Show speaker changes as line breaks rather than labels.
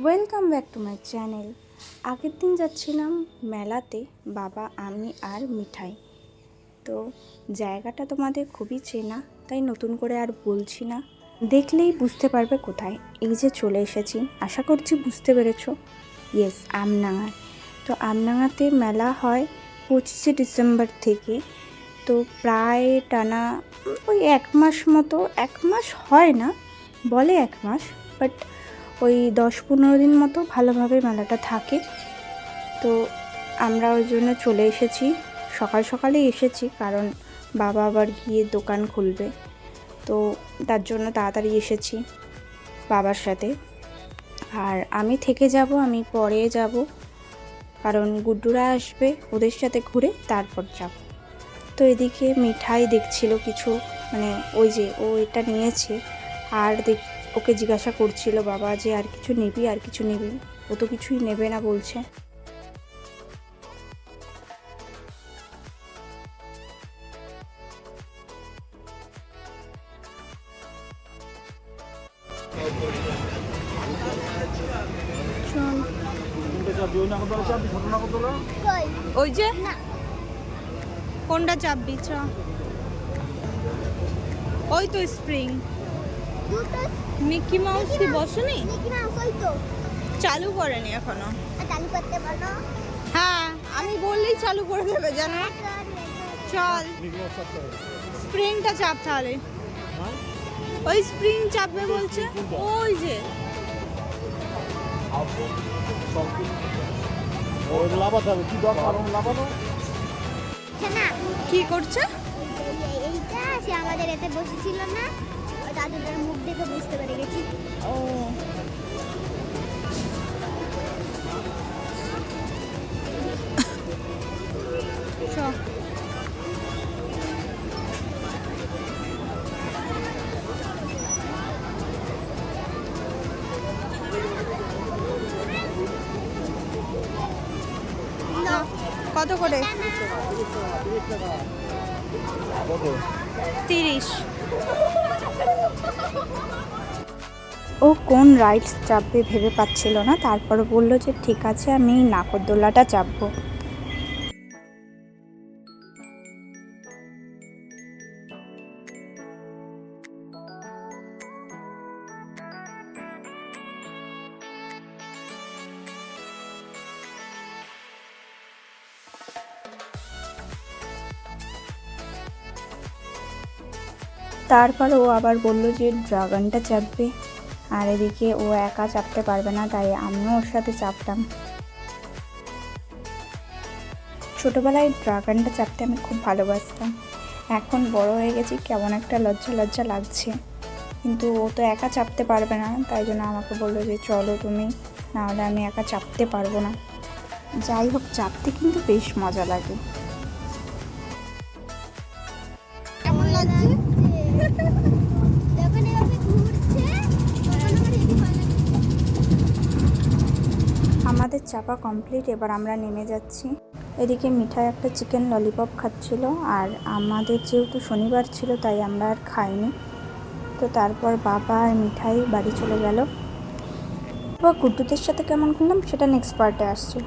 Welcome back to my channel. আগের দিন যাচ্ছিলাম মেলাতে, বাবা, আমি আর মিঠাই। তো জায়গাটা তোমাদের খুবই চেনা, তাই নতুন করে আর বলছি না, দেখলেই বুঝতে পারবে কোথায়। এই যে চলে এসেছি, আশা করছি বুঝতে পেরেছো। ইয়েস, আমডাঙায়। তো আমডাঙাতে মেলা হয় 25শে ডিসেম্বর থেকে। তো প্রায় টানা ওই 1 মাস মতো, 1 মাস হয় না, বলে 1 মাস, বাট ওই 10-15 দিন মতো ভালোভাবে মেলাটা থাকে। তো আমরা ওই জন্য চলে এসেছি, সকাল সকালেই এসেছি, কারণ বাবা আবার গিয়ে দোকান খুলবে, তো তার জন্য তাড়াতাড়ি এসেছি বাবার সাথে। আর আমি থেকে যাব, আমি পরে যাব, কারণ গুড্ডুরা আসবে, ওদের সাথে ঘুরে তারপর যাব। তো এদিকে মিঠাই দেখছিল কিছু, মানে ওই যে ও এটা নিয়েছে, আর ওকে জিজ্ঞাসা করছিল বাবা যে আর কিছু নিবি, আর কিছু নিবি। ও তো কিছুই নেবে না বলছে। ওই যে কোনটা চাপবি? চ, ওই তো স্প্রিং। মিকি মাউস কি বসেনি? চালু করেনি এখনো। হ্যাঁ, আমি বললেই চালু করে দেবে, জানো। চল স্প্রিংটা চাপ তাহলে। ওই স্প্রিং চাপবে বলছে, ওই যে কি করছে?
এইটা সে আমাদের এতে বসেছিল না, দাদুদের মুখ দেখে বুঝতে পেরে গেছি।
ও কত করে? 30। ও কোন রাইডস চাপবে ভেবে পাচ্ছিল না, তারপর বলল যে ঠিক আছে, আমি নাগরদোলাটা চাপবো। তারপর ও আবার বলল যে ড্রাগনটা চাপবে, আর এদিকে ও একা চাপতে পারবে না, তাই আমিও ওর সাথে চাপলাম। ছোটোবেলায় ড্রাগনটা চাপতে আমি খুব ভালোবাসতাম। এখন বড় হয়ে গেছি, কেমন একটা লজ্জা লজ্জা লাগছে, কিন্তু ও তো একা চাপতে পারবে না, তাই জন্য আমাকে বললো যে চলো তুমি, নাহলে আমি একা চাপতে পারবো না। যাই হোক, চাপতে কিন্তু বেশ মজা লাগে।
কেমন লাগছে? যখন এভাবে ঘুরছে
আমাদের চাপা কমপ্লিট, এবার আমরা নেমে যাচ্ছি। এদিকে মিঠাই একটা চিকেন ললিপপ খাচ্ছিল, আর আমাদের যেহেতু শনিবার ছিল তাই আমরা আর খাইনি। তো তারপর বাবা আর মিঠাই বাড়ি চলে গেল। বা গুড্ডুদের সাথে কেমন করলাম সেটা নেক্সট পার্টে আসছে।